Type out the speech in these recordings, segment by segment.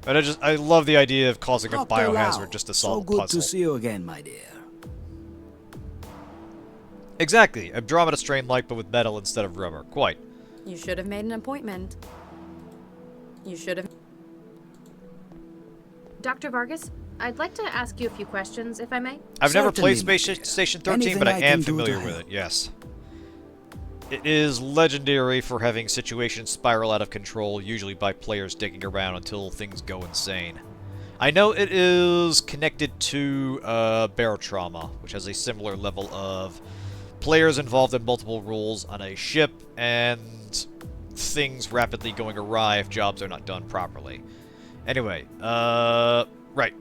But I love the idea of causing a Dr. biohazard Lau, just to so solve a good puzzle. to see you again, my dear. Exactly, Andromeda strain-like, but with metal instead of rubber. Quite. You should have made an appointment. You should have... Dr. Vargas, I'd like to ask you a few questions, if I may. I've never played Certainly, Space my dear. Station 13, Anything but I I am can do familiar to with help. it, yes. It is legendary for having situations spiral out of control, usually by players digging around until things go insane. I know it is connected to bear trauma, which has a similar level of players involved in multiple roles on a ship, and things rapidly going awry if jobs are not done properly. Anyway, right.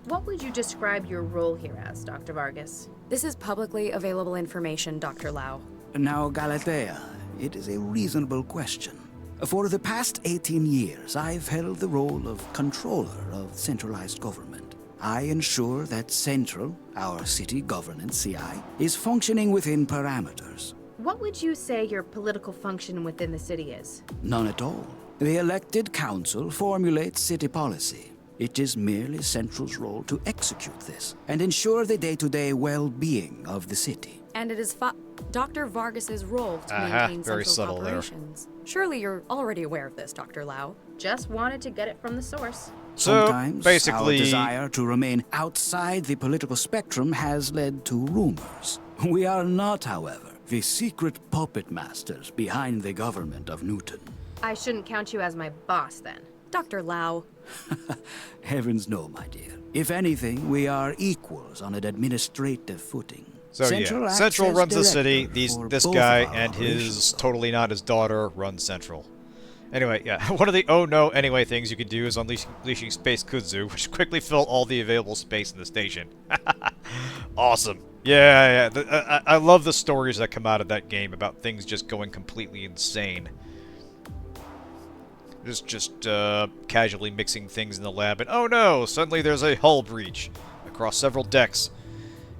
What would you describe your role here as, Dr. Vargas? This is publicly available information, Dr. Lau. Now, Galatea, it is a reasonable question. For the past 18 years, I've held the role of controller of centralized government. I ensure that Central, our city governance CI, is functioning within parameters. What would you say your political function within the city is? None at all. The elected council formulates city policy. It is merely Central's role to execute this and ensure the day-to-day well-being of the city. And it is Dr. Vargas's role to maintain very central subtle there. operations. Surely you're already aware of this, Dr. Lau. Just wanted to get it from the source. So, Sometimes basically... our desire to remain outside the political spectrum has led to rumors. We are not, however, the secret puppet masters behind the government of Newton. I shouldn't count you as my boss, then. Dr. Lau. Heavens no, my dear. If anything, we are equals on an administrative footing. So yeah, Central runs the city, this guy and his totally not his daughter run Central. Anyway, yeah, one of the oh no anyway things you can do is unleashing Space Kudzu, which quickly fill all the available space in the station. Awesome. Yeah, I love the stories that come out of that game about things just going completely insane. Just casually mixing things in the lab, and oh no, suddenly there's a hull breach across several decks.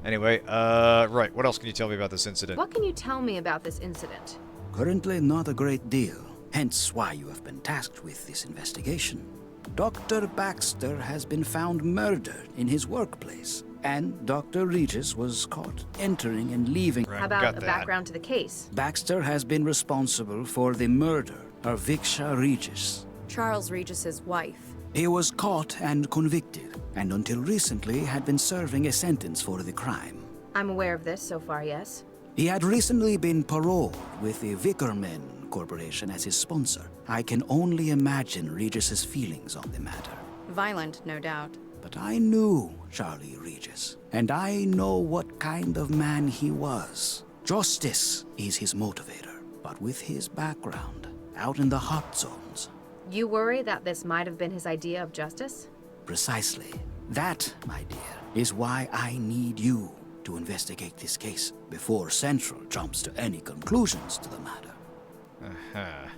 Anyway, right, what else can you tell me about this incident? What can you tell me about this incident? Currently not a great deal, hence why you have been tasked with this investigation. Dr. Baxter has been found murdered in his workplace, and Dr. Regis was caught entering and leaving. Right, How got about a that. background to the case? Baxter has been responsible for the murder of Viksha Regis. Charles Regis's wife. He was caught and convicted, and until recently had been serving a sentence for the crime. I'm aware of this so far, yes. He had recently been paroled with the Vickerman Corporation as his sponsor. I can only imagine Regis's feelings on the matter. Violent, no doubt. But I knew Charlie Regis, and I know what kind of man he was. Justice is his motivator, but with his background, out in the hot zones. You worry that this might have been his idea of justice? Precisely. That, my dear, is why I need you to investigate this case before Central jumps to any conclusions to the matter. Uh-huh.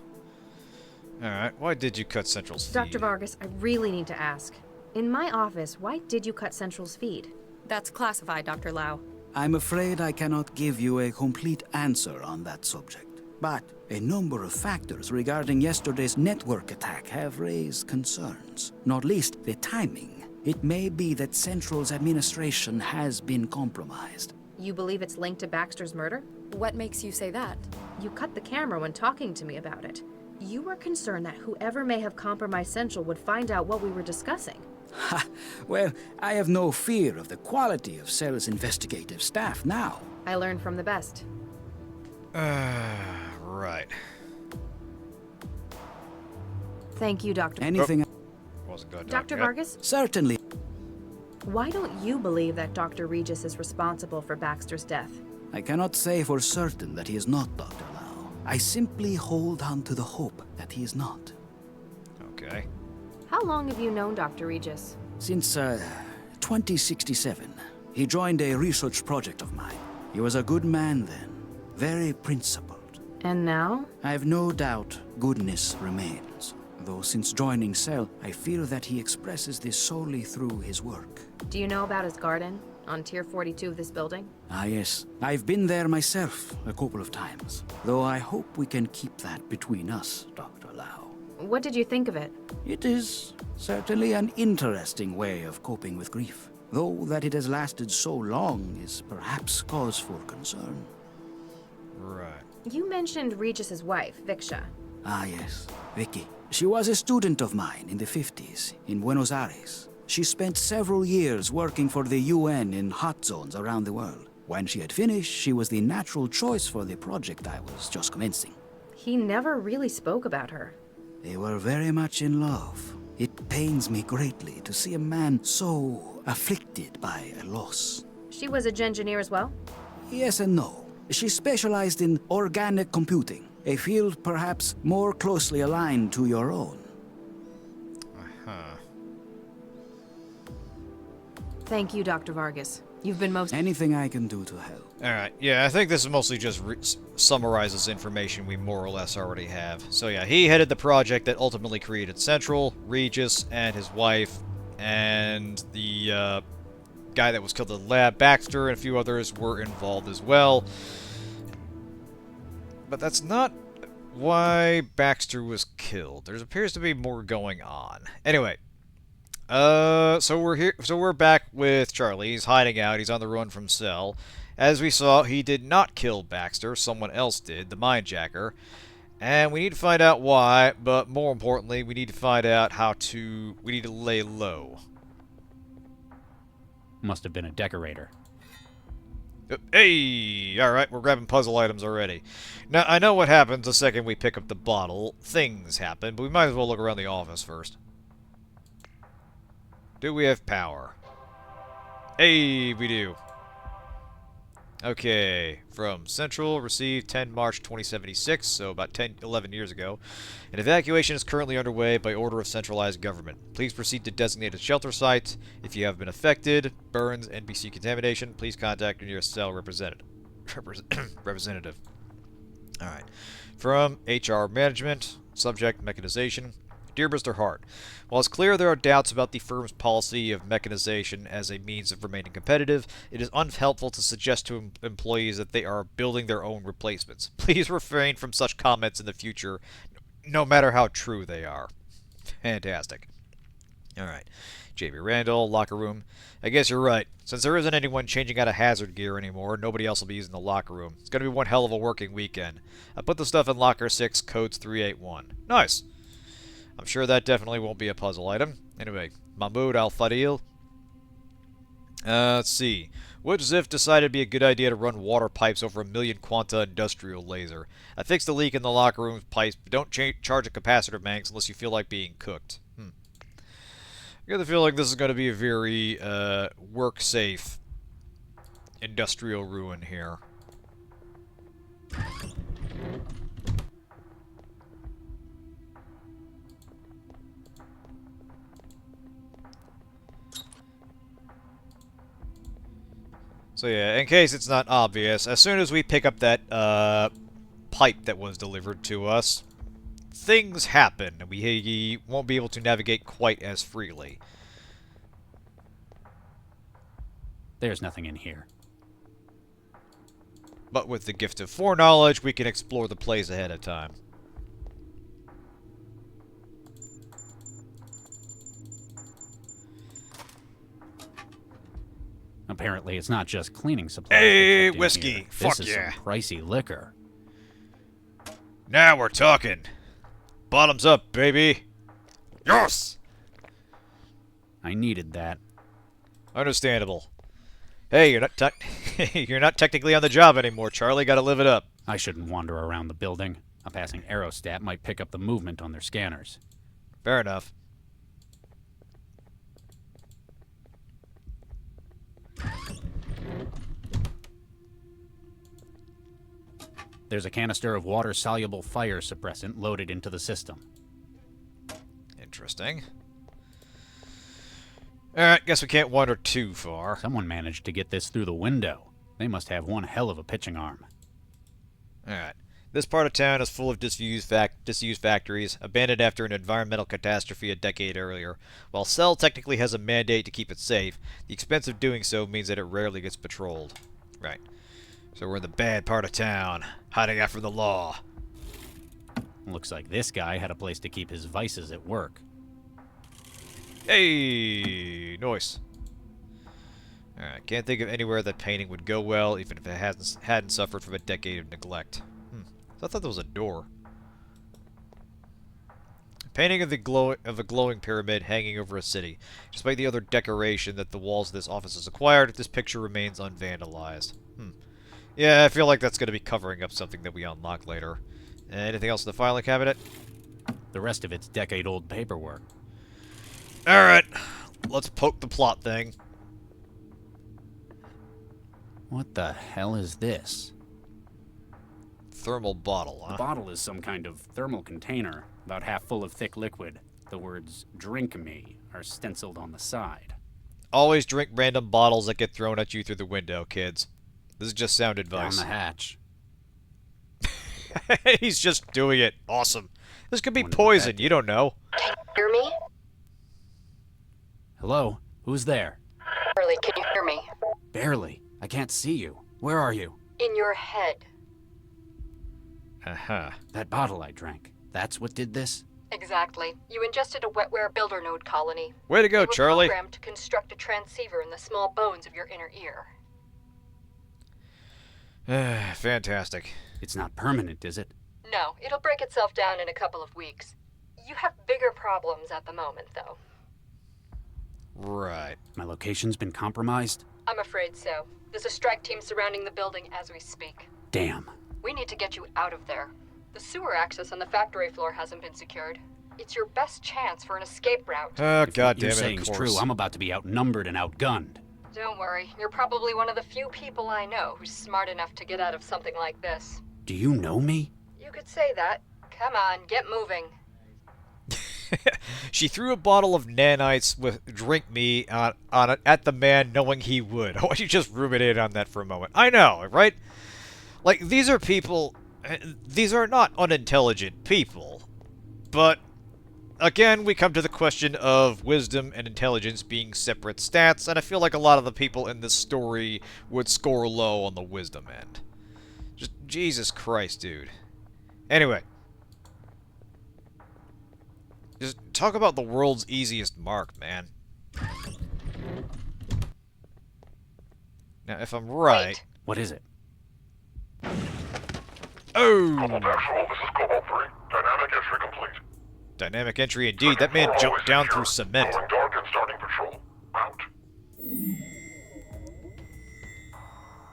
Alright, why did you cut Central's feed? Dr. Vargas, I really need to ask. In my office, why did you cut Central's feed? That's classified, Dr. Lau. I'm afraid I cannot give you a complete answer on that subject. But a number of factors regarding yesterday's network attack have raised concerns, not least the timing. It may be that Central's administration has been compromised. You believe it's linked to Baxter's murder? What makes you say that? You cut the camera when talking to me about it. You were concerned that whoever may have compromised Central would find out what we were discussing. Ha! Well, I have no fear of the quality of Cell's investigative staff now. I learned from the best. Right. Thank you, Dr. Anything... Wasn't good. Dr. Vargas, Certainly. why don't you believe that Dr. Regis is responsible for Baxter's death? I cannot say for certain that he is not, Dr. Lau. I simply hold on to the hope that he is not. Okay. How long have you known Dr. Regis? Since, 2067, he joined a research project of mine. He was a good man then, very principled. And now? I have no doubt goodness remains. Though since joining Cell, I fear that he expresses this solely through his work. Do you know about his garden on Tier 42 of this building? Ah, yes. I've been there myself a couple of times. Though I hope we can keep that between us, Dr. Lau. What did you think of it? It is certainly an interesting way of coping with grief, though that it has lasted so long is perhaps cause for concern. Right. You mentioned Regis's wife, Viksha. Ah, yes, Vicky. She was a student of mine in the 50s in Buenos Aires. She spent several years working for the UN in hot zones around the world. When she had finished, she was the natural choice for the project I was just commencing. He never really spoke about her. They were very much in love. It pains me greatly to see a man so afflicted by a loss. She was a engineer as well? Yes and no. She specialized in organic computing, a field perhaps more closely aligned to your own. Uh-huh. Thank you, Dr. Vargas. You've been most... Anything I can do to help. Alright, yeah, I think this is mostly just summarizes information we more or less already have. So yeah, he headed the project that ultimately created Central, Regis, and his wife, and the guy that was killed in the lab, Baxter, and a few others were involved as well. But that's not why Baxter was killed. There appears to be more going on. Anyway, so we're here. So we're back with Charlie. He's hiding out. He's on the run from Cell. As we saw, he did not kill Baxter. Someone else did, the Mindjacker. And we need to find out why, but more importantly, we need to find out how to... We need to lay low. Must have been a decorator. Hey! Alright, we're grabbing puzzle items already. Now, I know what happens the second we pick up the bottle. Things happen, but we might as well look around the office first. Do we have power? Hey, we do. Okay, from Central, received 10 March 2076, so about 11 years ago. An evacuation is currently underway by order of centralized government. Please proceed to designated shelter sites. If you have been affected, burns, NBC contamination, please contact your nearest cell representative. Representative. Alright. From HR Management, subject mechanization. Dear Mr. Hart, while it's clear there are doubts about the firm's policy of mechanization as a means of remaining competitive, it is unhelpful to suggest to employees that they are building their own replacements. Please refrain from such comments in the future, no matter how true they are. Fantastic. Alright. J.B. Randall, locker room. I guess you're right. Since there isn't anyone changing out of hazard gear anymore, nobody else will be using the locker room. It's going to be one hell of a working weekend. I put the stuff in locker 6, codes 381. Nice. I'm sure that definitely won't be a puzzle item. Anyway, Mahmoud Al-Fadil. Let's see. Would Ziff decided it'd be a good idea to run water pipes over a million quanta industrial laser? I fixed the leak in the locker room pipes, but don't charge a capacitor banks unless you feel like being cooked. I get the feeling this is going to be a very work-safe industrial ruin here. So yeah, in case it's not obvious, as soon as we pick up that pipe that was delivered to us, things happen, and we won't be able to navigate quite as freely. There's nothing in here. But with the gift of foreknowledge, we can explore the place ahead of time. Apparently, it's not just cleaning supplies. Hey, they kept in whiskey. here. Fuck this is yeah. some pricey liquor. Now we're talking. Bottoms up, baby. Yes! I needed that. Understandable. Hey, you're not technically on the job anymore, Charlie. Gotta live it up. I shouldn't wander around the building. A passing aerostat might pick up the movement on their scanners. Fair enough. There's a canister of water-soluble fire suppressant loaded into the system. Interesting. Alright, guess we can't wander too far. Someone managed to get this through the window. They must have one hell of a pitching arm. Alright. This part of town is full of disused factories, abandoned after an environmental catastrophe a decade earlier. While Cell technically has a mandate to keep it safe, the expense of doing so means that it rarely gets patrolled. Right. So we're in the bad part of town, hiding out from the law. Looks like this guy had a place to keep his vices at work. Hey, nice. Alright, can't think of anywhere that painting would go well, even if it hadn't suffered from a decade of neglect. So I thought there was a door. Painting of a glowing pyramid hanging over a city. Despite the other decoration that the walls of this office has acquired, this picture remains unvandalized. Yeah, I feel like that's going to be covering up something that we unlock later. Anything else in the filing cabinet? The rest of it's decade-old paperwork. Alright, let's poke the plot thing. What the hell is this? Thermal bottle, huh? The bottle is some kind of thermal container, about half full of thick liquid. The words, "Drink me," are stenciled on the side. Always drink random bottles that get thrown at you through the window, kids. This is just sound advice. Down the hatch. He's just doing it. Awesome. This could be Wonder what poison, that you don't know. Can you hear me? Hello? Who's there? Barely, can you hear me? Barely. I can't see you. Where are you? In your head. Uh-huh. That bottle I drank. That's what did this? Exactly. You ingested a wetware builder node colony. Way to go, They were Charlie. programmed to construct a transceiver in the small bones of your inner ear. Fantastic. It's not permanent, is it? No, it'll break itself down in a couple of weeks. You have bigger problems at the moment, though. Right. My location's been compromised? I'm afraid so. There's a strike team surrounding the building as we speak. Damn. We need to get you out of there. The sewer access on the factory floor hasn't been secured. It's your best chance for an escape route. Oh, If God what you're damn it, saying of is course. true, I'm about to be outnumbered and outgunned. Don't worry, you're probably one of the few people I know who's smart enough to get out of something like this. Do you know me? You could say that. Come on, get moving. She threw a bottle of nanites with "Drink Me" at the man, knowing he would. Why don't you just ruminate on that for a moment? I know, right? Like, these are people... These are not unintelligent people. But, again, we come to the question of wisdom and intelligence being separate stats, and I feel like a lot of the people in this story would score low on the wisdom end. Just, Jesus Christ, dude. Anyway. Just talk about the world's easiest mark, man. Now, if I'm right... Wait. What is it? Oh! Cobalt Actual, this is Cobalt 3. Dynamic entry complete. Dynamic entry indeed. That man jumped down through cement. Going dark and starting patrol. Out.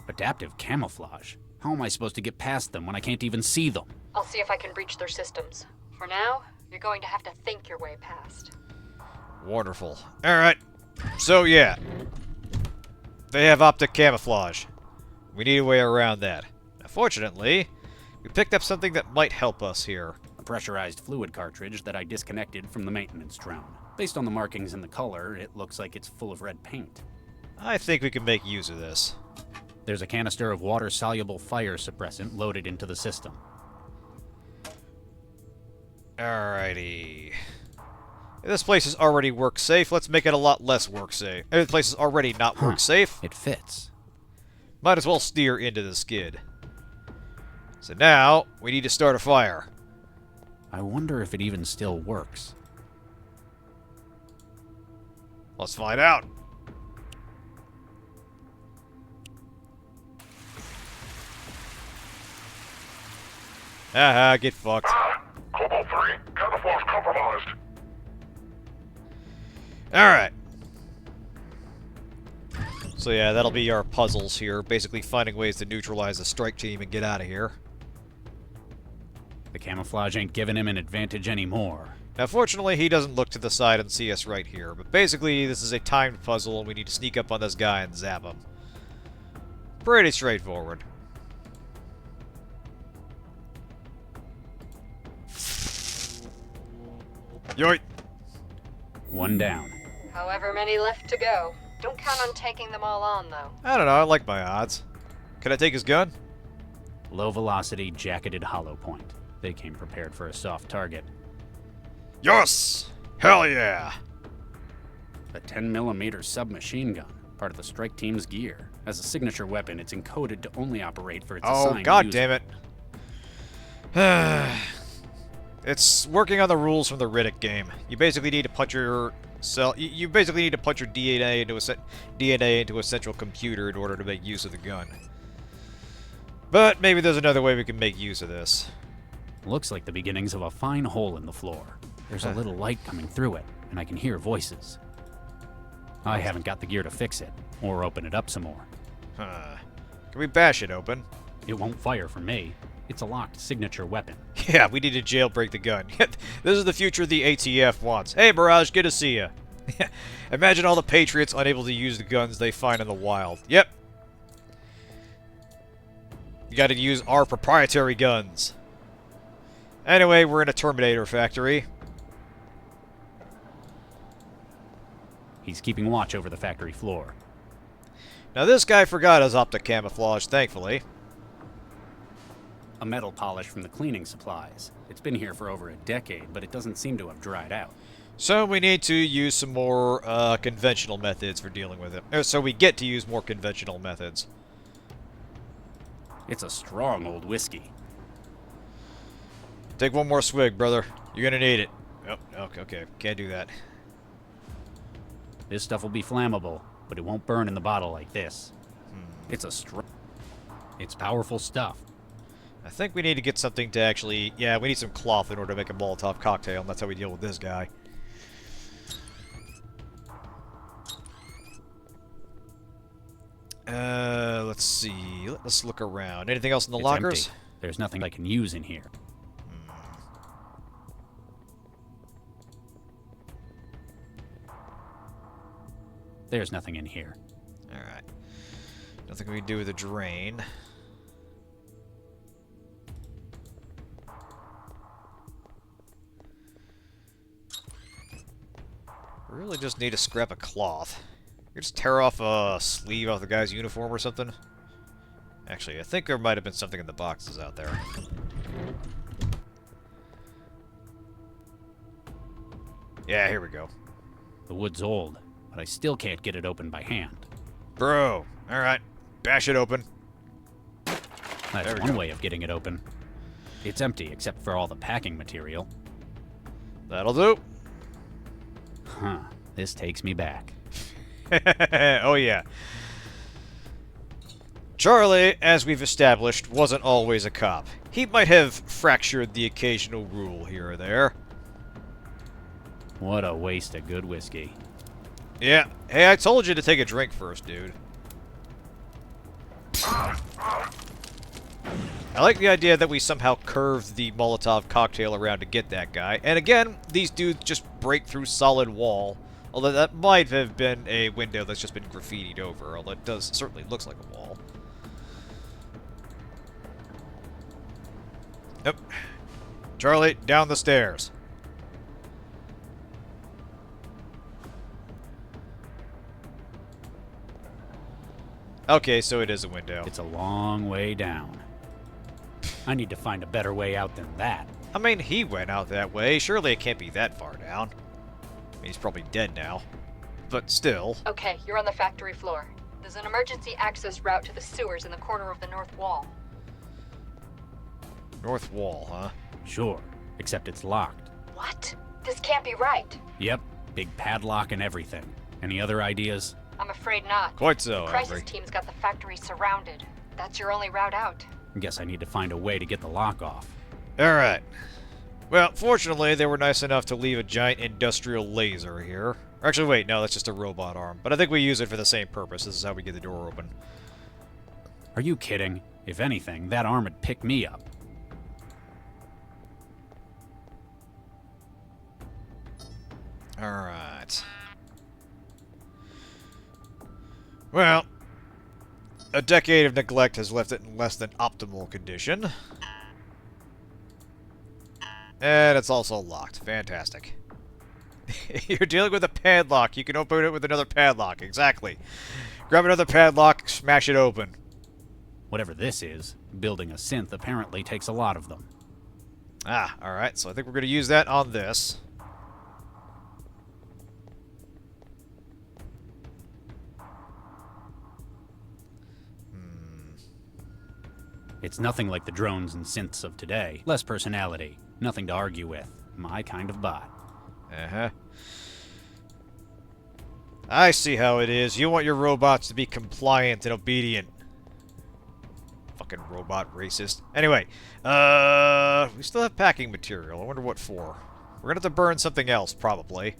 Adaptive camouflage? How am I supposed to get past them when I can't even see them? I'll see if I can breach their systems. For now, you're going to have to think your way past. Wonderful. Alright. So, yeah. They have optic camouflage. We need a way around that. Now, fortunately, we picked up something that might help us here. A pressurized fluid cartridge that I disconnected from the maintenance drone. Based on the markings and the color, it looks like it's full of red paint. I think we can make use of this. There's a canister of water-soluble fire suppressant loaded into the system. Alrighty. This place is already work safe. Let's make it a lot less work safe. This place is already not work safe. It fits. Might as well steer into the skid. So now, we need to start a fire. I wonder if it even still works. Let's find out. Haha, get fucked. Cobalt 3, camouflage compromised. Alright. So yeah, that'll be our puzzles here. Basically finding ways to neutralize the strike team and get out of here. The camouflage ain't giving him an advantage anymore. Now fortunately, he doesn't look to the side and see us right here. But basically, this is a timed puzzle and we need to sneak up on this guy and zap him. Pretty straightforward. Yoit! One down. However many left to go. Don't count on taking them all on, though. I don't know, I like my odds. Can I take his gun? Low velocity, jacketed hollow point. They came prepared for a soft target. Yes! Hell yeah! A 10mm submachine gun, part of the strike team's gear. As a signature weapon, it's encoded to only operate for its Oh, assigned god user. damn it. It's working on the rules from the Riddick game. You basically need to punch your You basically need to punch your DNA into a central computer in order to make use of the gun. But maybe there's another way we can make use of this. Looks like the beginnings of a fine hole in the floor. There's a little light coming through it, and I can hear voices. I haven't got the gear to fix it, or open it up some more. Huh. Can we bash it open? It won't fire for me. It's a locked signature weapon. Yeah, we need to jailbreak the gun. This is the future the ATF wants. Hey, Mirage, good to see ya. Imagine all the Patriots unable to use the guns they find in the wild. Yep. You gotta use our proprietary guns. Anyway, we're in a Terminator factory. He's keeping watch over the factory floor. Now this guy forgot his optic camouflage, thankfully. A metal polish from the cleaning supplies. It's been here for over a decade, but it doesn't seem to have dried out. So we need to use some more conventional methods for dealing with it. So we get to use more conventional methods. It's a strong old whiskey. Take one more swig, brother. You're gonna need it. Oh, okay. Can't do that. This stuff will be flammable, but it won't burn in the bottle like this. It's powerful stuff. I think we need to get something to actually... Yeah, we need some cloth in order to make a Molotov cocktail, and that's how we deal with this guy. Let's see. Let's look around. Anything else in the lockers? Empty. There's nothing I can use in here. There's nothing in here. Alright. Nothing we can do with the drain. We really just need a scrap of cloth. You just tear off a sleeve off the guy's uniform or something. Actually, I think there might have been something in the boxes out there. Yeah, here we go. The wood's old, but I still can't get it open by hand. Bro, alright. Bash it open. That's one way of getting it open. It's empty except for all the packing material. That'll do. Huh. This takes me back. Oh yeah. Charlie, as we've established, wasn't always a cop. He might have fractured the occasional rule here or there. What a waste of good whiskey. Yeah. Hey, I told you to take a drink first, dude. I like the idea that we somehow curved the Molotov cocktail around to get that guy. And again, these dudes just break through solid wall. Although that might have been a window that's just been graffitied over. Although it certainly looks like a wall. Yep. Charlie, down the stairs. Okay, so it is a window. It's a long way down. I need to find a better way out than that. I mean, he went out that way. Surely it can't be that far down. I mean, he's probably dead now. But still. Okay, you're on the factory floor. There's an emergency access route to the sewers in the corner of the north wall. North wall, huh? Sure, except it's locked. What? This can't be right. Yep, big padlock and everything. Any other ideas? I'm afraid not. Quite so, The crisis Avery. team's got the factory surrounded. That's your only route out. Guess I need to find a way to get the lock off. Alright. Well, fortunately, they were nice enough to leave a giant industrial laser here. Actually, wait, no, that's just a robot arm. But I think we use it for the same purpose. This is how we get the door open. Are you kidding? If anything, that arm would pick me up. Alright. Well, a decade of neglect has left it in less than optimal condition. And it's also locked. Fantastic. You're dealing with a padlock. You can open it with another padlock. Exactly. Grab another padlock, smash it open. Whatever this is, building a synth apparently takes a lot of them. Ah, alright. So I think we're going to use that on this. It's nothing like the drones and synths of today. Less personality, Nothing to argue with. My kind of bot. Uh-huh. I see how it is. You want your robots to be compliant and obedient. Fucking robot racist. Anyway, we still have packing material. I wonder what for. We're gonna have to burn something else, probably.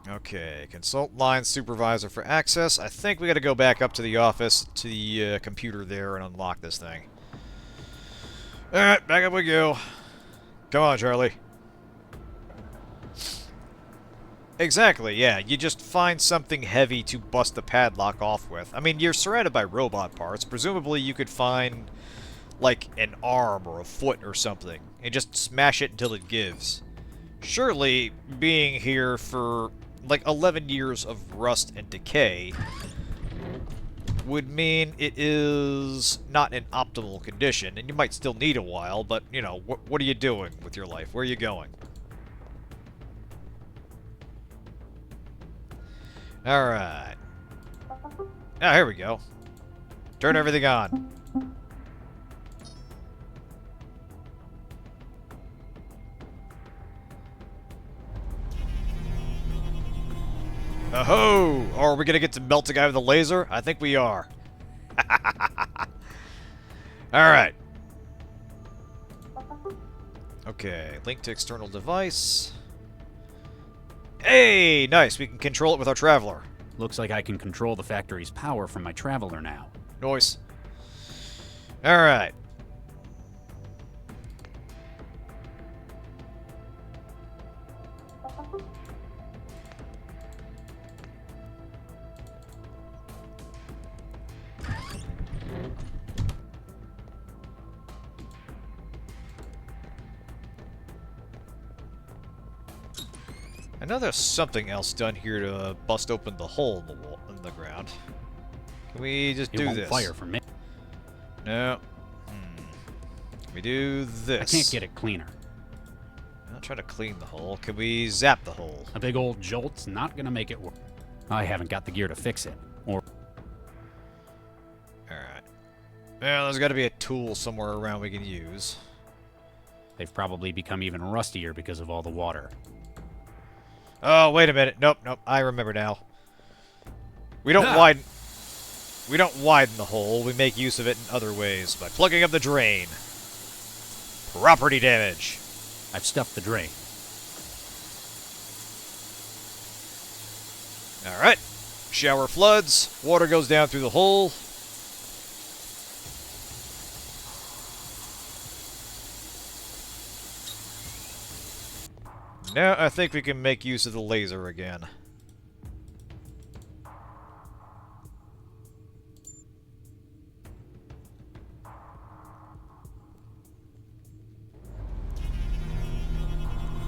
Okay, consult line supervisor for access. I think we gotta go back up to the office, to the computer there, and unlock this thing. Alright, back up we go. Come on, Charlie. Exactly, yeah. You just find something heavy to bust the padlock off with. I mean, you're surrounded by robot parts. Presumably you could find, like, an arm or a foot or something, and just smash it until it gives. Surely, being here for, like, 11 years of rust and decay would mean it is not in optimal condition, and you might still need a while, but, you know, what are you doing with your life? Where are you going? Alright. Ah, here we go. Turn everything on. Oh-ho! Are we gonna get to melt a guy with a laser? I think we are. Alright. Okay, link to external device. Hey, nice. We can control it with our Traveler. Looks like I can control the factory's power from my Traveler now. Nice. Alright. I know there's something else done here to bust open the hole in the wall, in the ground. Can we just do It won't this? fire for me. No. Can we do this? I can't get it cleaner. I'll try to clean the hole. Can we zap the hole? A big old jolt's not gonna make it work. I haven't got the gear to fix it. Or Alright. Well, there's got to be a tool somewhere around we can use. they've probably become even rustier because of all the water. Oh, wait a minute. Nope, nope. I remember now. We don't widen... We don't widen the hole. We make use of it in other ways. By plugging up the drain. Property damage. I've stuffed the drain. Alright. Shower floods. Water goes down through the hole. Now I think we can make use of the laser again.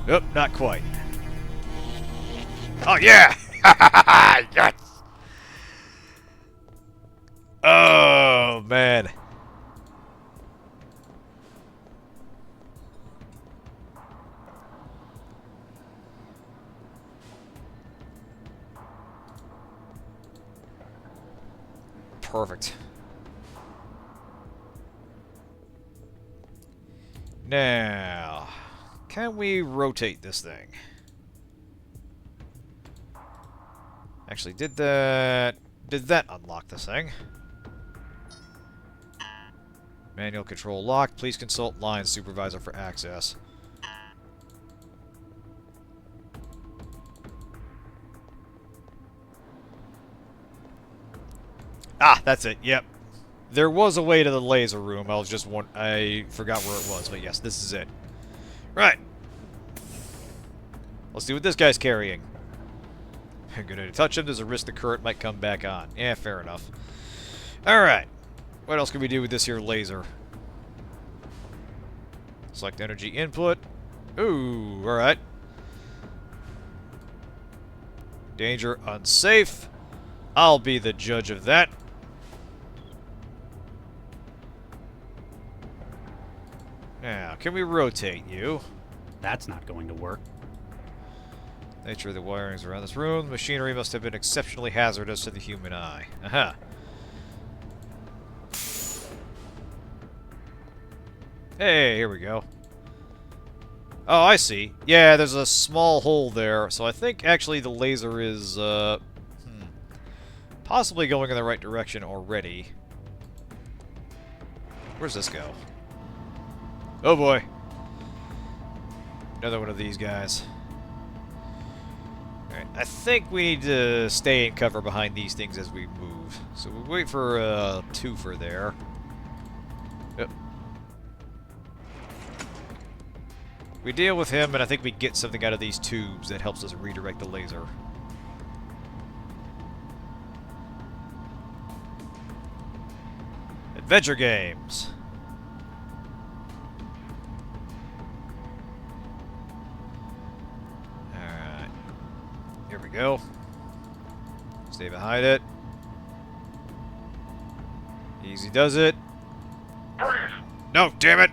Nope, not quite. Oh, yeah! Yes! Oh, man. Perfect. Now, can we rotate this thing? Actually, did that unlock this thing? Manual control locked. Please consult line supervisor for access. Ah, that's it. Yep. There was a way to the laser room. I forgot where it was, but yes, this is it. Right. Let's see what this guy's carrying. I'm gonna touch him. There's a risk the current might come back on. Yeah, fair enough. Alright. What else can we do with this here laser? Select energy input. Ooh, alright. Danger unsafe. I'll be the judge of that. Now, can we rotate you? That's not going to work. Nature of the wirings around this room. The machinery must have been exceptionally hazardous to the human eye. Aha. Hey, here we go. Oh, I see. Yeah, there's a small hole there, so I think actually the laser is, possibly going in the right direction already. Where's this go? Oh boy. Another one of these guys. Alright, I think we need to stay in cover behind these things as we move. So we'll wait for a twofer there. Yep. We deal with him, and I think we get something out of these tubes that helps us redirect the laser. Adventure games. Alright. Here we go. Stay behind it. Easy does it. Freeze! No, damn it!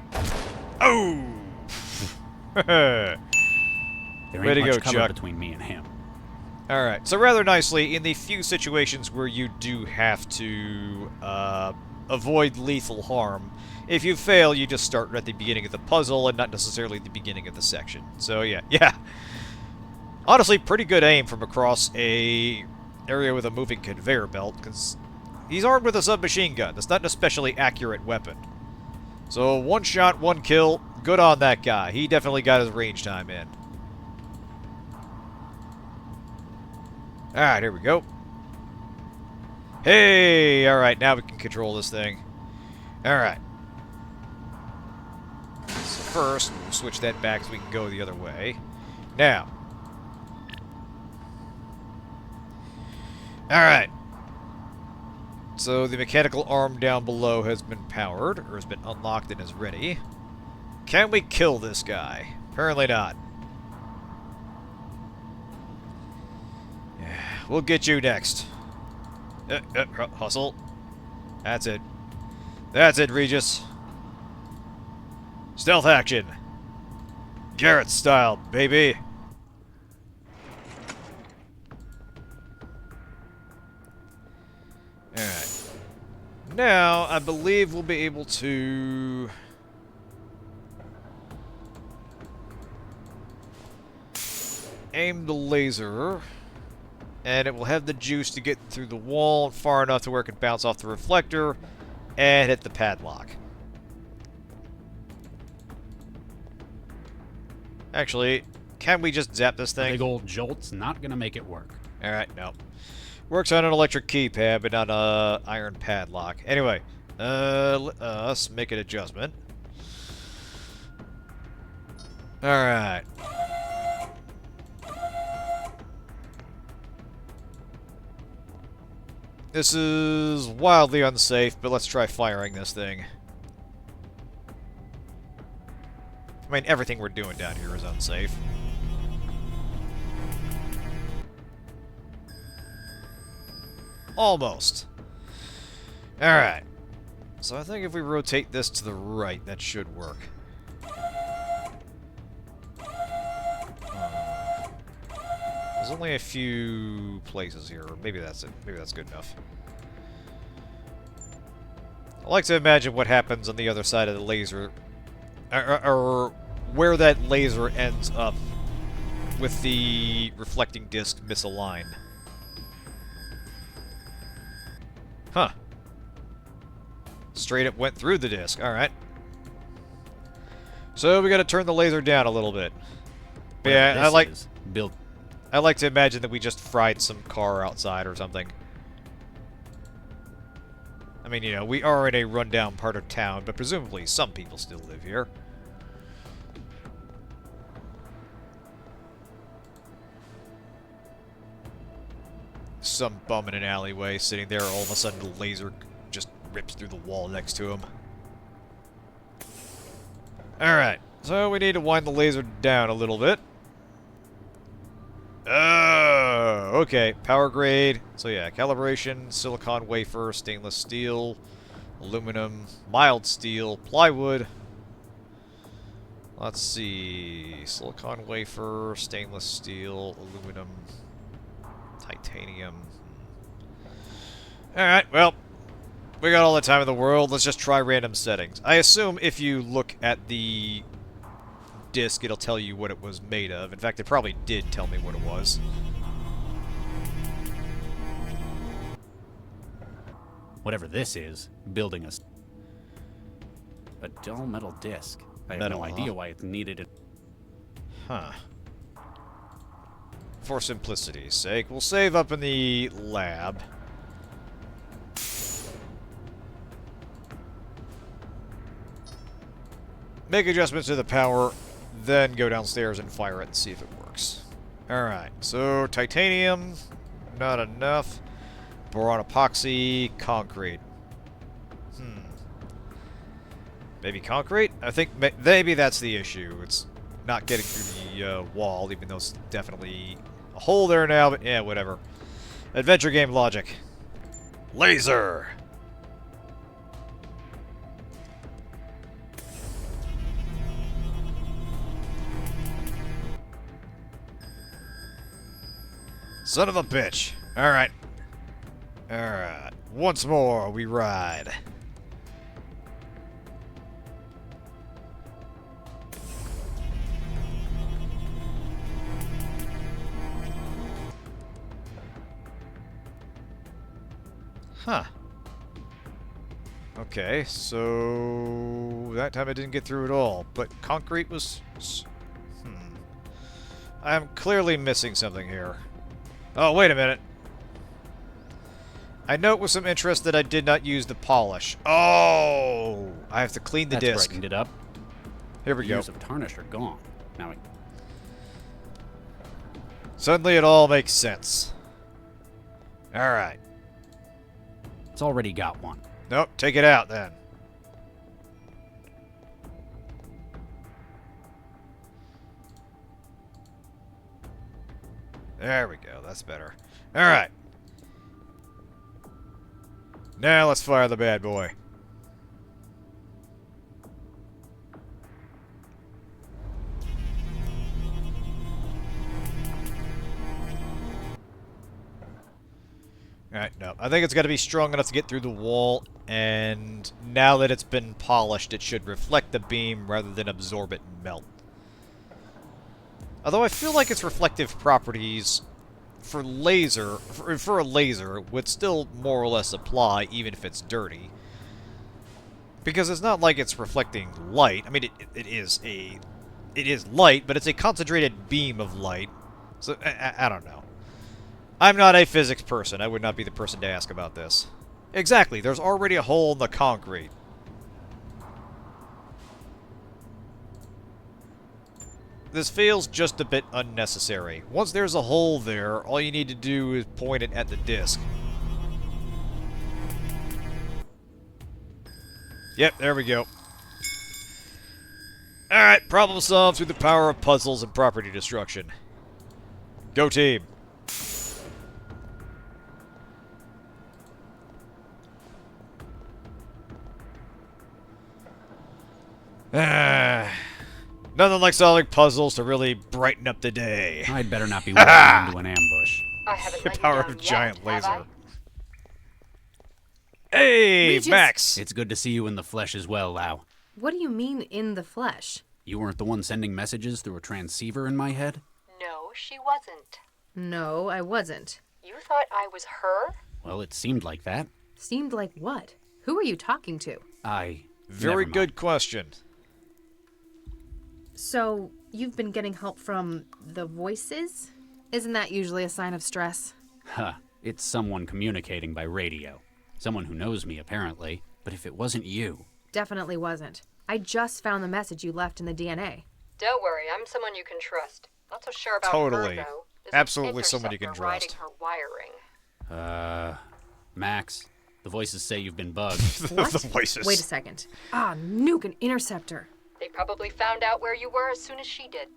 Oh! There Way ain't to much go, cover Chuck. between me and him. Alright, so rather nicely, in the few situations where you do have to avoid lethal harm, if you fail, you just start at the beginning of the puzzle and not necessarily the beginning of the section. So yeah. Honestly, pretty good aim from across a area with a moving conveyor belt, because he's armed with a submachine gun. That's not an especially accurate weapon. So one shot, one kill, good on that guy. He definitely got his range time in. Alright, here we go. Hey! Alright, now we can control this thing. Alright. So first, we'll switch that back so we can go the other way. Now. Alright. So the mechanical arm down below has been powered, or has been unlocked and is ready. Can we kill this guy? Apparently not. We'll get you next. Hustle. That's it. That's it, Regis. Stealth action. Garrett style, baby. Alright. Now, I believe we'll be able to... aim the laser... and it will have the juice to get through the wall far enough to where it can bounce off the reflector and hit the padlock. Actually, can we just zap this thing? Big old jolt's not gonna make it work. Alright, no. Works on an electric keypad, but not an iron padlock. Anyway, let us make an adjustment. Alright. This is wildly unsafe, but let's try firing this thing. I mean, everything we're doing down here is unsafe. Almost. Alright. So I think if we rotate this to the right, that should work. There's only a few places here. Maybe that's it. Maybe that's good enough. I like to imagine what happens on the other side of the laser, or where that laser ends up with the reflecting disc misaligned. Huh. Straight up went through the disc. Alright. So we gotta turn the laser down a little bit. But yeah, I like to imagine that we just fried some car outside or something. I mean, you know, we are in a rundown part of town, but presumably some people still live here. Some bum in an alleyway sitting there, all of a sudden the laser just rips through the wall next to him. Alright, so we need to wind the laser down a little bit. Oh, okay. Power grade. So yeah, calibration, silicon wafer, stainless steel, aluminum, mild steel, plywood, Let's see. Silicon wafer, stainless steel, aluminum, titanium. Alright, well, we got all the time in the world. Let's just try random settings. I assume if you look at the disc, it'll tell you what it was made of. In fact, it probably did tell me what it was. Whatever this is, building a dull metal disc. I have no idea why it's needed. Huh. For simplicity's sake, we'll save up in the lab. Make adjustments to the power, then go downstairs and fire it and see if it works. Alright, so titanium, not enough. Boron epoxy, concrete. Maybe concrete? I think maybe that's the issue. It's not getting through the wall, even though it's definitely a hole there now, but yeah, whatever. Adventure game logic. Laser! Son of a bitch. Alright. Alright. Once more, we ride. Huh. Okay, so that time I didn't get through at all, but concrete was... I'm clearly missing something here. Oh, wait a minute. I note with some interest that I did not use the polish. Oh! I have to clean the That's disc. brightened it up. Here we go. Years of tarnish are gone. Now Suddenly it all makes sense. Alright. it's already got one. Nope, take it out then. There we go, that's better. Alright. Now let's fire the bad boy. Alright, no. I think it's got to be strong enough to get through the wall, and now that it's been polished, it should reflect the beam rather than absorb it and melt. Although I feel like its reflective properties for for a laser would still more or less apply, even if it's dirty. Because it's not like it's reflecting light. I mean, it is light, but it's a concentrated beam of light. So, I don't know. I'm not a physics person. I would not be the person to ask about this. Exactly, there's already a hole in the concrete. This feels just a bit unnecessary. Once there's a hole there, all you need to do is point it at the disc. Yep, there we go. Alright, problem solved through the power of puzzles and property destruction. Go team. Nothing like solving puzzles to really brighten up the day. I'd better not be walking into an ambush. I haven't The let you power down of yet, giant have laser. I? Hey, Regis! Max! It's good to see you in the flesh as well, Lau. What do you mean, in the flesh? You weren't the one sending messages through a transceiver in my head? No, she wasn't. No, I wasn't. You thought I was her? Well, it seemed like that. Seemed like what? Who are you talking to? Very Never mind. good question. So, you've been getting help from the voices? Isn't that usually a sign of stress? Huh. It's someone communicating by radio. Someone who knows me, apparently. But if it wasn't you... Definitely wasn't. I just found the message you left in the DNA. Don't worry, I'm someone you can trust. Not so sure about Totally. her, though. There's Absolutely an someone you can interceptor riding trust. her wiring. Max, the voices say you've been bugged. What? The voices. Wait a second. Ah, nuke an interceptor. They probably found out where you were as soon as she did.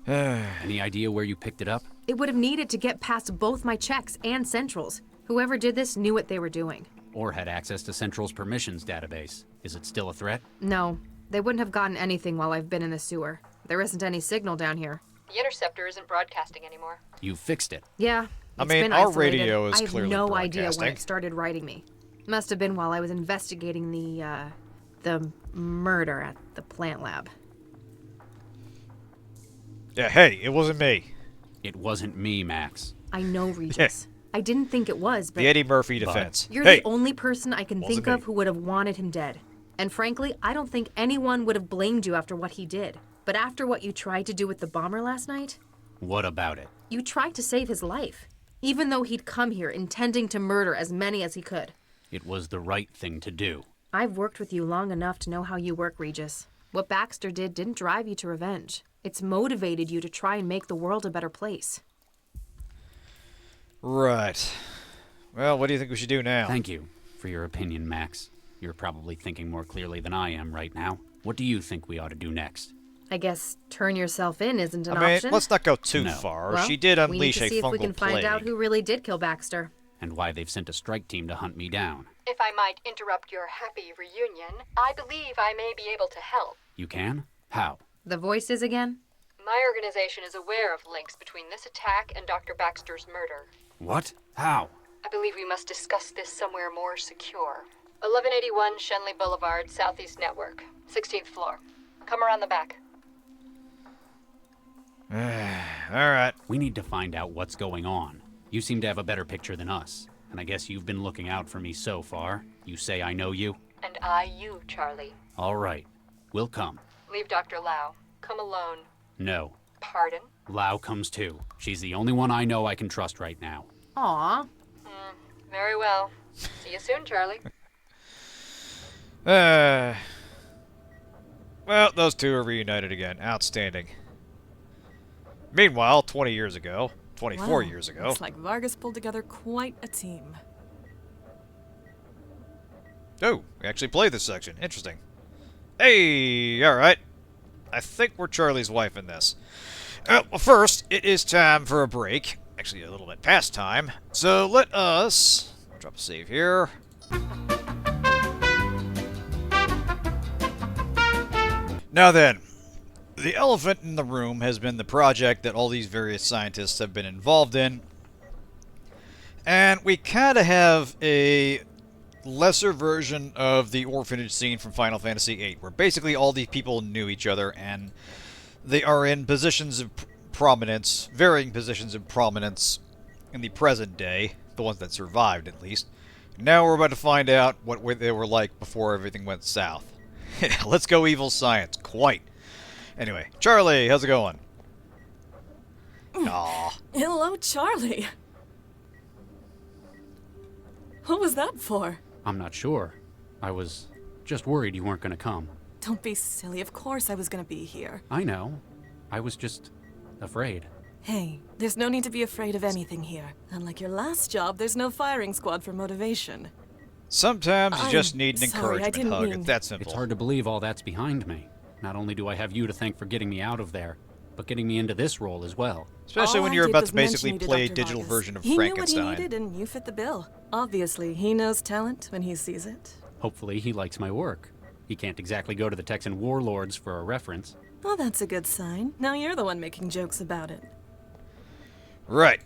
Any idea where you picked it up? It would have needed to get past both my checks and Central's. Whoever did this knew what they were doing. Or had access to Central's permissions database? Is it still a threat? No, They wouldn't have gotten anything while I've been in the sewer. There isn't any signal down here. The interceptor isn't broadcasting anymore. You fixed it. Yeah, I it's mean, been our isolated. radio is I have clearly no idea when broadcasting. it started writing me. Must have been while I was investigating the murder at the plant lab. Yeah, hey, it wasn't me. It wasn't me, Max. I know, Regis. I didn't think it was, but The Eddie Murphy defense. you're Hey! the only person I can Wasn't think me. of who would have wanted him dead. And frankly, I don't think anyone would have blamed you after what he did. But after what you tried to do with the bomber last night, What about it? you tried to save his life. Even though he'd come here intending to murder as many as he could. It was the right thing to do. I've worked with you long enough to know how you work, Regis. What Baxter did didn't drive you to revenge. It's motivated you to try and make the world a better place. Right. Well, what do you think we should do now? Thank you for your opinion, Max. You're probably thinking more clearly than I am right now. What do you think we ought to do next? I guess turn yourself in isn't an I mean, option. let's not go too No. far. Well, She did we need unleash to a see if we fungal can find out plague. who really did kill Baxter. And why they've sent a strike team to hunt me down. If I might interrupt your happy reunion, I believe I may be able to help. You can? How? The voices again? My organization is aware of links between this attack and Dr. Baxter's murder. What? How? I believe we must discuss this somewhere more secure. 1181 Shenley Boulevard, Southeast Network, 16th floor. Come around the back. Alright. We need to find out what's going on. You seem to have a better picture than us. And I guess you've been looking out for me so far. You say I know you? And I you, Charlie. All right. We'll come. Leave Dr. Lau. Come alone. No. Pardon? Lau comes too. She's the only one I know I can trust right now. Aw. Very well. See you soon, Charlie. Well, those two are reunited again. Outstanding. Meanwhile, 20 years ago, 24 Wow, years ago. Looks like Vargas pulled together quite a team. Oh, we actually played this section. Interesting. Hey, alright. I think we're Charlie's wife in this. Well, first, it is time for a break. Actually, a little bit past time. So let us drop a save here. Now then, the elephant in the room has been the project that all these various scientists have been involved in. And we kind of have a lesser version of the orphanage scene from Final Fantasy VIII, where basically all these people knew each other and they are in positions of prominence, varying positions of prominence in the present day, the ones that survived at least. Now we're about to find out what they were like before everything went south. Let's go evil science, quite. Anyway, Charlie, how's it going? Aw. Hello, Charlie. What was that for? I'm not sure. I was just worried you weren't going to come. Don't be silly. Of course I was gonna be here. I know. I was just afraid. Hey, there's no need to be afraid of anything here. Unlike your last job, there's no firing squad for motivation. Sometimes you just I'm need an sorry, I encouragement didn't hug. mean- It's that simple. It's hard to believe all that's behind me. Not only do I have you to thank for getting me out of there, but getting me into this role as well. Especially All when I you're did about was to mention basically you to play a Dr. digital Vargas. version of He Frankenstein. knew what he needed, and you fit the bill. Obviously, he knows talent when he sees it. Hopefully he likes my work. He can't exactly go to the Texan warlords for a reference. Well, that's a good sign. Now you're the one making jokes about it. Right.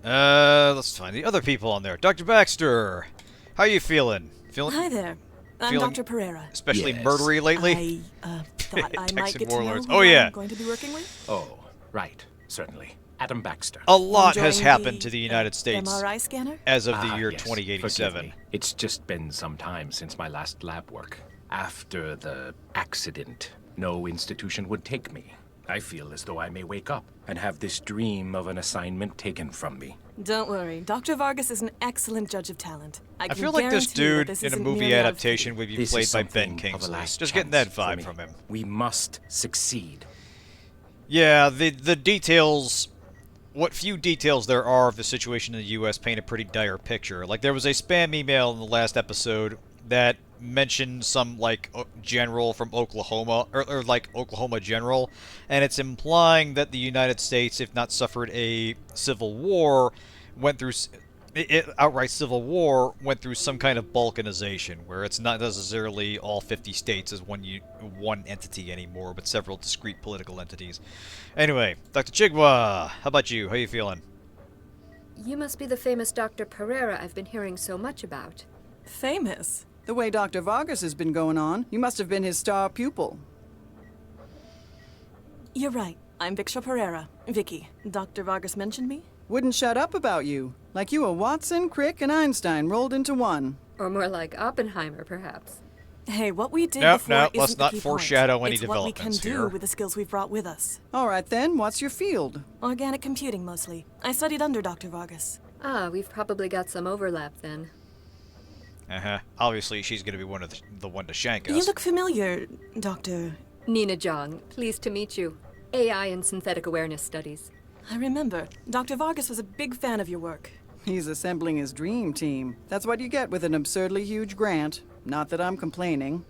Let's find the other people on there. Dr. Baxter, how you feeling? Feeling Hi there. I'm Feeling- Dr. Pereira. especially Yes. murdery lately? I thought I might Texan get to know warlords. who Oh, yeah. I'm going to be working with. Oh, right. Certainly. Adam Baxter. A lot has Enjoying happened to the United States MRI scanner? as of the Ah, year yes, 2087. forgive me. It's just been some time since my last lab work. After the accident, no institution would take me. I feel as though I may wake up and have this dream of an assignment taken from me. Don't worry. Dr. Vargas is an excellent judge of talent. I I can feel like this guarantee you that dude this in a isn't movie merely out of adaptation pity. would be This played is by Ben something of a Kingsley. last Just getting that chance for vibe me. from him. We must succeed. Yeah, the details, what few details there are of the situation in the U.S. paint a pretty dire picture. Like, there was a spam email in the last episode that mentioned some, like, general from Oklahoma, or like, Oklahoma general, and it's implying that the United States, if not suffered a civil war, went through outright civil war went through some kind of balkanization, where it's not necessarily all 50 states as one entity anymore, but several discrete political entities. Anyway, Dr. Chigwa, how about you? How you feeling? You must be the famous Dr. Pereira I've been hearing so much about. Famous? The way Dr. Vargas has been going on, you must have been his star pupil. You're right. I'm Victor Pereira. Vicky. Dr. Vargas mentioned me? Wouldn't shut up about you. Like you were Watson, Crick, and Einstein rolled into one. Or more like Oppenheimer, perhaps. Hey, what we did Nope, before nope, isn't let's the not key foreshadow point. any It's what we can developments do here. with the skills we've brought with us. All right then, what's your field? Organic computing, mostly. I studied under Dr. Vargas. Ah, we've probably got some overlap then. Uh-huh. Obviously, she's going to be one of the one to shank us. You look familiar, Dr. Nina Jong, pleased to meet you. AI and synthetic awareness studies. I remember. Dr. Vargas was a big fan of your work. He's assembling his dream team. That's what you get with an absurdly huge grant. Not that I'm complaining.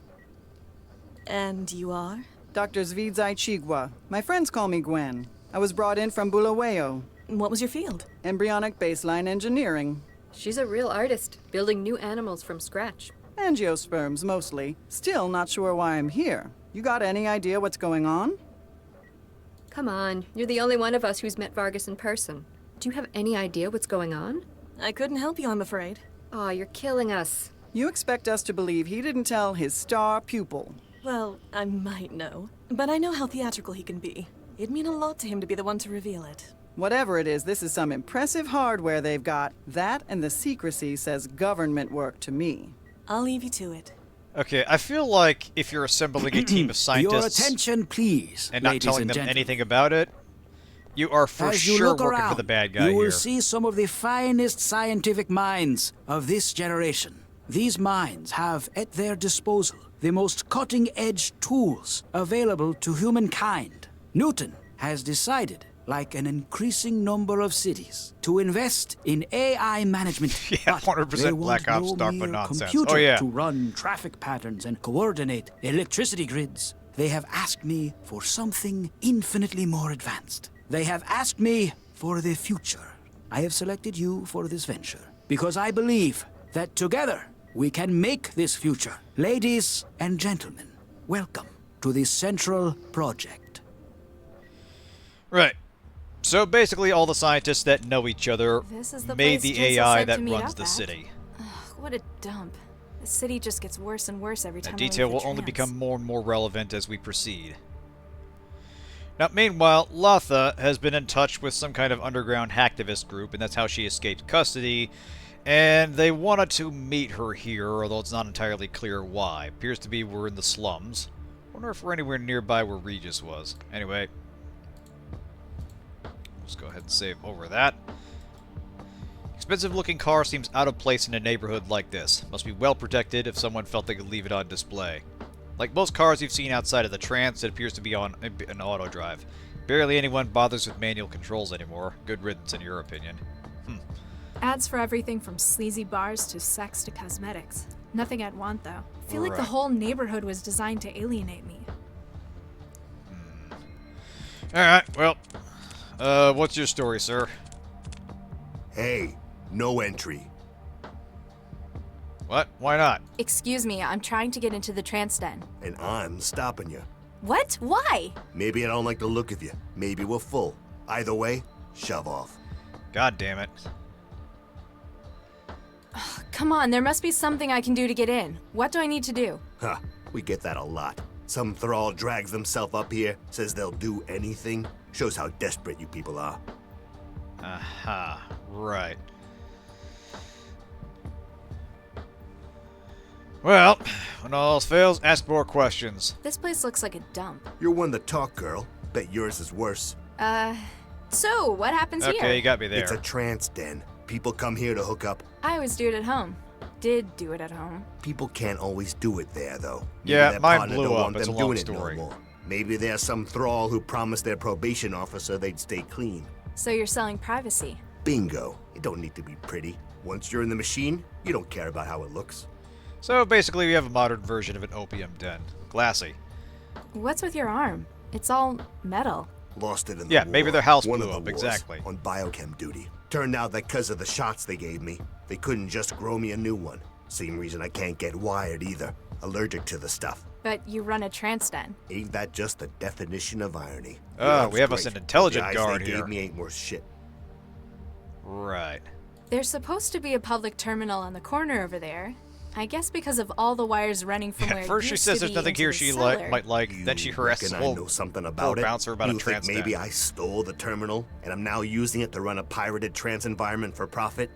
And you are? Dr. Zvidzai Chigwa. My friends call me Gwen. I was brought in from Bulawayo. What was your field? Embryonic baseline engineering. She's a real artist, building new animals from scratch. Angiosperms, mostly. Still not sure why I'm here. You got any idea what's going on? Come on, you're the only one of us who's met Vargas in person. Do you have any idea what's going on? I couldn't help you, I'm afraid. Aw, you're killing us. You expect us to believe he didn't tell his star pupil. Well, I might know. But I know how theatrical he can be. It'd mean a lot to him to be the one to reveal it. Whatever it is, this is some impressive hardware they've got. That and the secrecy says government work to me. I'll leave you to it. Okay, I feel like if you're assembling a team of scientists Your attention, please, and not ladies telling and them gentlemen. anything about it, you are for As you sure look working around, for the bad guy you will here. see some of the finest scientific minds of this generation. These minds have at their disposal the most cutting-edge tools available to humankind. Newton has decided, like an increasing number of cities, to invest in AI management. Yeah, But 100% they Black want Ops no DARPA mere nonsense. computer Oh, yeah. to run traffic patterns and coordinate electricity grids. They have asked me for something infinitely more advanced. They have asked me for the future. I have selected you for this venture because I believe that together we can make this future. Ladies and gentlemen, welcome to the Central Project. Right. So basically all the scientists that know each other This is the made place the Jason AI said that to meet runs up the at. city. Ugh, what a dump. The city just gets worse and worse every time That I leave detail for will only Trance. become more and more relevant as we proceed. Now, meanwhile, Latha has been in touch with some kind of underground hacktivist group, and that's how she escaped custody. And they wanted to meet her here, although it's not entirely clear why. Appears to be we're in the slums. Wonder if we're anywhere nearby where Regis was. Anyway, let's go ahead and save over that. Expensive-looking car seems out of place in a neighborhood like this. Must be well protected if someone felt they could leave it on display. Like most cars you've seen outside of the Trance, it appears to be on an auto drive. Barely anyone bothers with manual controls anymore. Good riddance, in your opinion. Ads for everything from sleazy bars to sex to cosmetics. Nothing I'd want, though. I feel like the Right. whole neighborhood was designed to alienate me. Alright, well, what's your story, sir? Hey, no entry. What? Why not? Excuse me, I'm trying to get into the trance den. And I'm stopping you. What? Why? Maybe I don't like the look of you. Maybe we're full. Either way, shove off. God damn it. Come on, there must be something I can do to get in. What do I need to do? Ha, we get that a lot. Some thrall drags themselves up here, says they'll do anything. Shows how desperate you people are. Aha, right. Well, when all else fails, ask more questions. This place looks like a dump. You're one to talk, girl. Bet yours is worse. So, what happens here? Okay, you got me there. It's a trance den. People come here to hook up. I always do it at home. Did do it at home. People can't always do it there, though. Maybe Yeah, their mine partner blew don't up. want It's them a long doing story. it no more. Maybe there's some thrall who promised their probation officer they'd stay clean. So you're selling privacy. Bingo. It don't need to be pretty. Once you're in the machine, you don't care about how it looks. So basically, we have a modern version of an opium den. Glassy. What's with your arm? It's all metal. Lost it in the Yeah, war. maybe their house One blew of the up, wars, exactly. On biochem duty. Turned out that because of the shots they gave me, they couldn't just grow me a new one. Same reason I can't get wired either. Allergic to the stuff. But you run a trance den. Ain't that just the definition of irony? Oh, we have us an intelligent guard they here. gave me ain't worth shit. Right. There's supposed to be a public terminal on the corner over there. I guess because of all the wires running from where it First she used says to there's be nothing into here the she cellar. might like, then she harasses I know something about it. bouncer about you a trance think maybe den. I stole the terminal and I'm now using it to run a pirated trance environment for profit?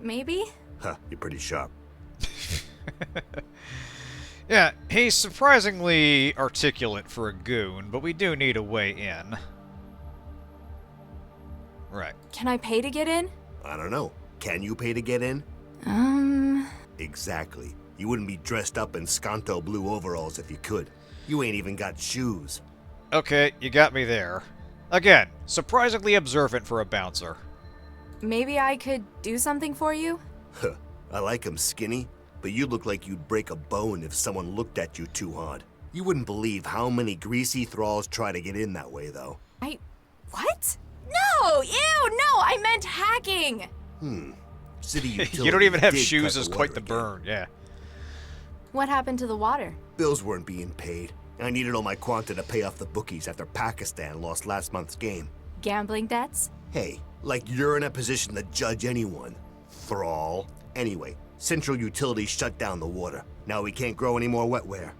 Maybe? Huh, you're pretty sharp. Yeah, he's surprisingly articulate for a goon, but we do need a way in. Right. Can I pay to get in? I don't know. Can you pay to get in? Exactly. You wouldn't be dressed up in Sconto blue overalls if you could. You ain't even got shoes. Okay, you got me there. Again, surprisingly observant for a bouncer. Maybe I could do something for you? Huh. I like 'em skinny, but you look like you'd break a bone if someone looked at you too hard. You wouldn't believe how many greasy thralls try to get in that way, though. What? No! Ew, no! I meant hacking! City utility You don't even have did shoes cut is the quite water the again. burn, yeah. What happened to the water? Bills weren't being paid. I needed all my quanta to pay off the bookies after Pakistan lost last month's game. Gambling debts? Hey, like you're in a position to judge anyone. Thrall. Anyway, Central Utilities shut down the water. Now we can't grow any more wetware.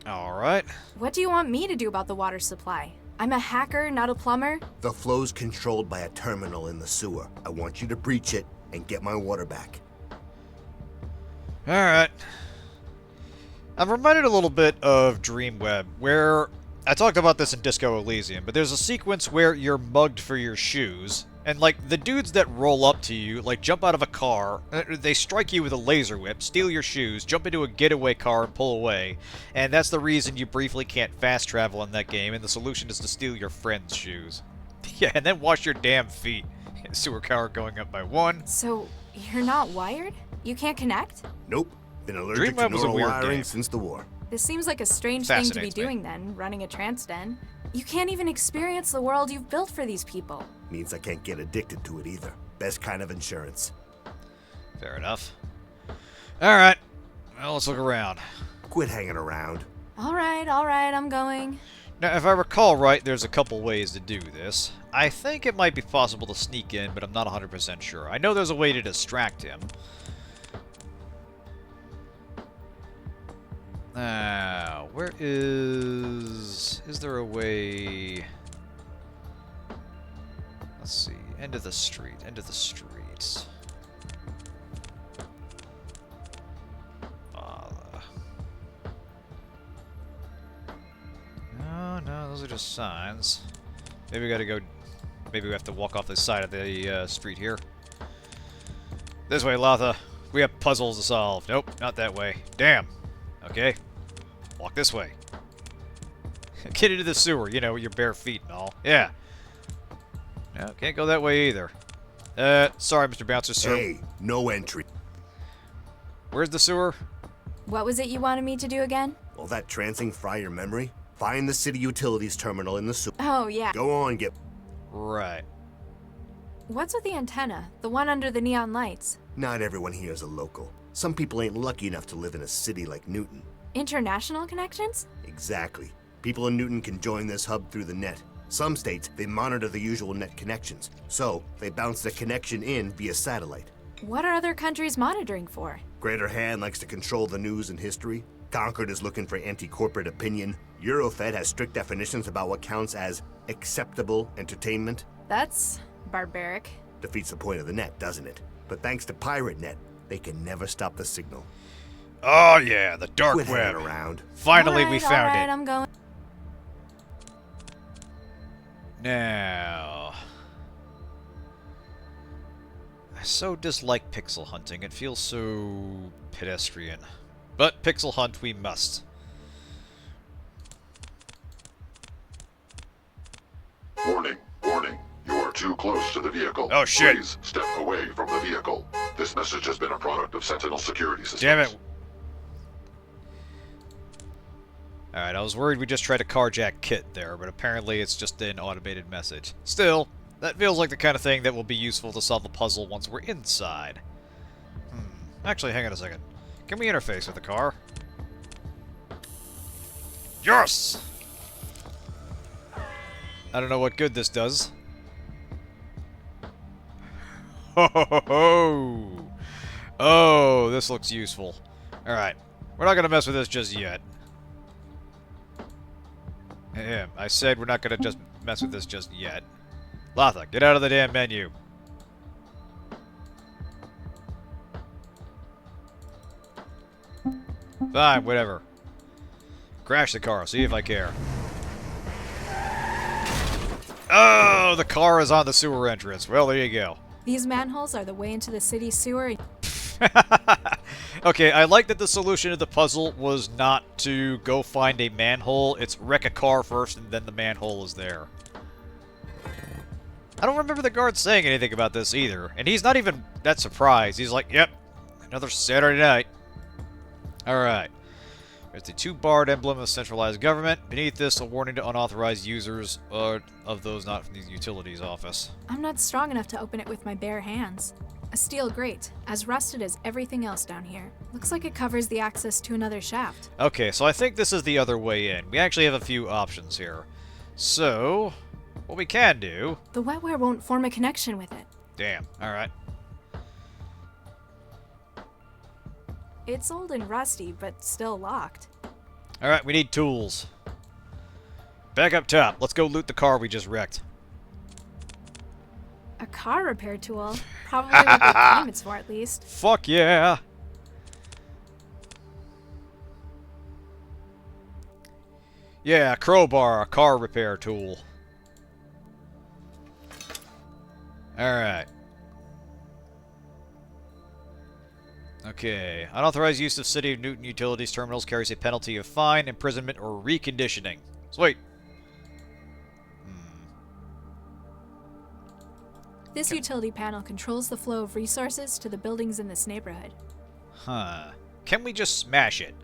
Alright. What do you want me to do about the water supply? I'm a hacker, not a plumber. The flow's controlled by a terminal in the sewer. I want you to breach it and get my water back. Alright. I'm reminded a little bit of Dreamweb, where I talked about this in Disco Elysium, but there's a sequence where you're mugged for your shoes, and like the dudes that roll up to you, like jump out of a car, they strike you with a laser whip, steal your shoes, jump into a getaway car and pull away, and that's the reason you briefly can't fast travel in that game, and the solution is to steal your friend's shoes. Yeah, and then wash your damn feet. Sewer car going up by 1. So, you're not wired? You can't connect? Nope. Been allergic to Dreamweb was a neural weird wiring game. since the war. This seems like a strange thing to be Fascinates me. doing then, running a trance den. You can't even experience the world you've built for these people. Means I can't get addicted to it either. Best kind of insurance. Fair enough. Alright. Well, let's look around. Quit hanging around. Alright, I'm going. Now, if I recall right, there's a couple ways to do this. I think it might be possible to sneak in, but I'm not 100% sure. I know there's a way to distract him. Now, where is... Is there a way... Let's see. End of the street. End of the street. No, those are just signs. Maybe we gotta go... Maybe we have to walk off this side of the street here. This way, Latha. We have puzzles to solve. Nope, not that way. Damn. Okay. Walk this way. Get into the sewer, you know, with your bare feet and all. Yeah. No, can't go that way either. Sorry, Mr. Bouncer, sir. Hey, no entry. Where's the sewer? What was it you wanted me to do again? Will that trancing fry your memory? Find the city utilities terminal in the sewer. Oh, yeah. Go on, get... Right. What's with the antenna? The one under the neon lights? Not everyone here is a local. Some people ain't lucky enough to live in a city like Newton. International connections? Exactly. People in Newton can join this hub through the net. Some states, they monitor the usual net connections, so they bounce the connection in via satellite. What are other countries monitoring for? Greater Han likes to control the news and history. Concord is looking for anti-corporate opinion. Eurofed has strict definitions about what counts as acceptable entertainment. That's barbaric. Defeats the point of the net, doesn't it? But thanks to Pirate Net, they can never stop the signal. Oh yeah, the dark Quit web. hanging around. Finally, we found Alright, it. I'm going. Now... I so dislike pixel hunting. It feels so pedestrian. But pixel hunt we must. Warning, warning. You are too close to the vehicle. Oh, shit. Please step away from the vehicle. This message has been a product of Sentinel security systems. Damn it. Alright, I was worried we just tried to carjack Kit there, but apparently it's just an automated message. Still, That feels like the kind of thing that will be useful to solve a puzzle once we're inside. Actually, hang on a second. Can we interface with the car? Yes! I don't know what good this does. Ho ho ho ho! Oh, this looks useful. Alright. We're not gonna mess with this just yet. Yeah, I said we're not gonna just mess with this just yet. Latha, get out of the damn menu. Fine, whatever. Crash the car, see if I care. Oh, the car is on the sewer entrance. Well, there you go. These manholes are the way into the city sewer. Okay, I like that the solution to the puzzle was not to go find a manhole. It's wreck a car first and then the manhole is there. I don't remember the guard saying anything about this either. And he's not even that surprised. He's like, yep, another Saturday night. Alright. There's the two-barred emblem of centralized government. Beneath this, a warning to unauthorized users of those not from the utilities office. I'm not strong enough to open it with my bare hands. A steel grate, as rusted as everything else down here. Looks like it covers the access to another shaft. Okay, so I think this is the other way in. We actually have a few options here. So, what we can do... The wetware won't form a connection with it. Damn, alright. It's old and rusty, but still locked. Alright, we need tools. Back up top. Let's go loot the car we just wrecked. A car repair tool? Probably what they claim it's for, at least. Fuck yeah! Yeah, crowbar, a car repair tool. Alright. Okay. Unauthorized use of City of Newton Utilities terminals carries a penalty of fine, imprisonment, or reconditioning. Sweet. This utility panel controls the flow of resources to the buildings in this neighborhood. Huh. Can we just smash it?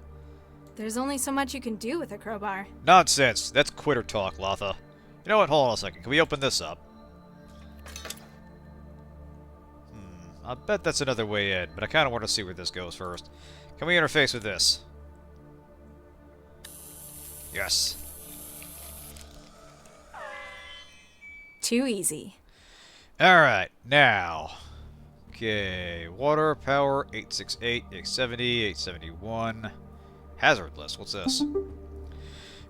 There's only so much you can do with a crowbar. Nonsense. That's quitter talk, Latha. You know what? Hold on a second. Can we open this up? I bet that's another way in, but I kind of want to see where this goes first. Can we interface with this? Yes. Too easy. Alright, now. Okay, water, power, 868, 870, 871. Hazard list, what's this?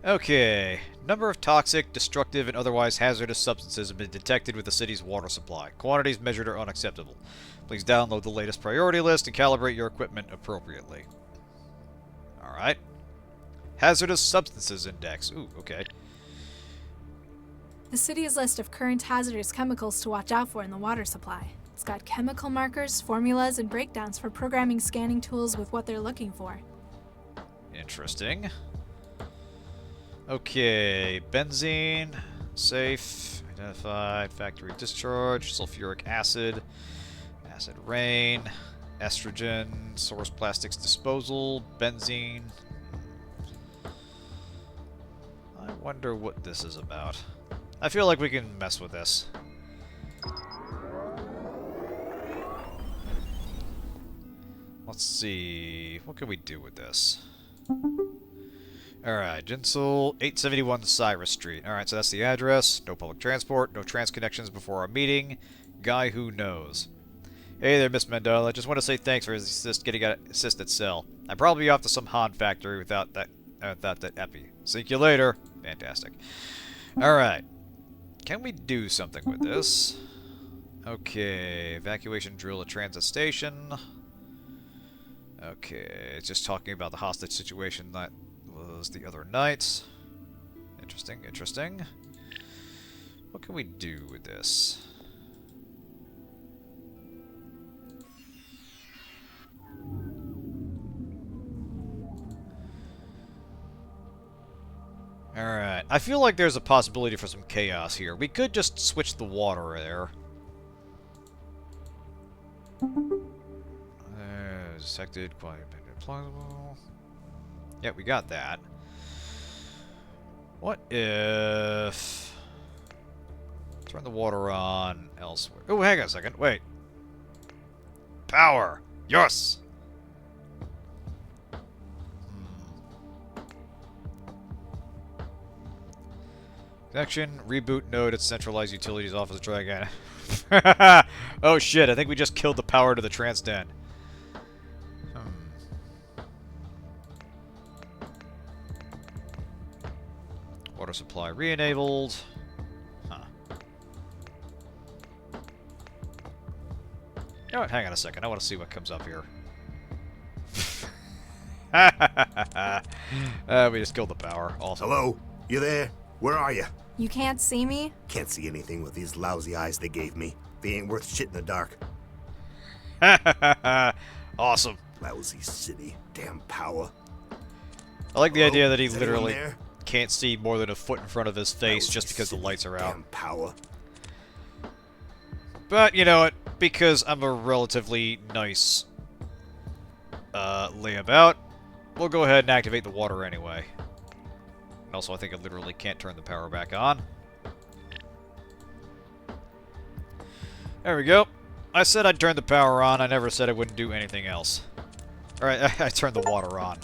Okay, number of toxic, destructive, and otherwise hazardous substances have been detected with the city's water supply. Quantities measured are unacceptable. Please download the latest priority list and calibrate your equipment appropriately. Alright. Hazardous substances index. Ooh, okay. The city's list of current hazardous chemicals to watch out for in the water supply. It's got chemical markers, formulas, and breakdowns for programming scanning tools with what they're looking for. Interesting. Okay, benzene, safe, identified, factory discharge, sulfuric acid, acid rain, estrogen, source plastics disposal, benzene. I wonder what this is about. I feel like we can mess with this. Let's see. What can we do with this? Alright, Ginsel, 871 Cyrus Street. Alright, so that's the address. No public transport, no trans connections before our meeting. Guy who knows. Hey there, Miss Mandela. Just want to say thanks for getting an assist at cell. I'd probably be off to some Han factory without that epi. See you later. Fantastic. Alright. Can we do something with this? Okay, evacuation drill at transit station. Okay, it's just talking about the hostage situation that was the other night. Interesting, interesting. What can we do with this? Alright, I feel like there's a possibility for some chaos here. We could just switch the water there. Detected, quite plausible. Yeah, we got that. What if... Turn the water on elsewhere. Oh, hang on a second. Wait. Power! Yes! Connection, reboot node at centralized utilities office. Try again. Oh shit, I think we just killed the power to the trance den. Water supply re-enabled. Huh. You know what? Hang on a second. I want to see what comes up here. We just killed the power. Awesome. Hello? You there? Where are you? You can't see me? Can't see anything with these lousy eyes they gave me. They ain't worth shit in the dark. Awesome. Lousy city. Damn power. I like the idea that he Is anyone literally there? can't see more than a foot in front of his face Lousy just because the city. lights are out. Damn power. But, you know what? Because I'm a relatively nice layabout, we'll go ahead and activate the water anyway. And also, I think I literally can't turn the power back on. There we go. I said I'd turn the power on. I never said I wouldn't do anything else. Alright, I turned the water on.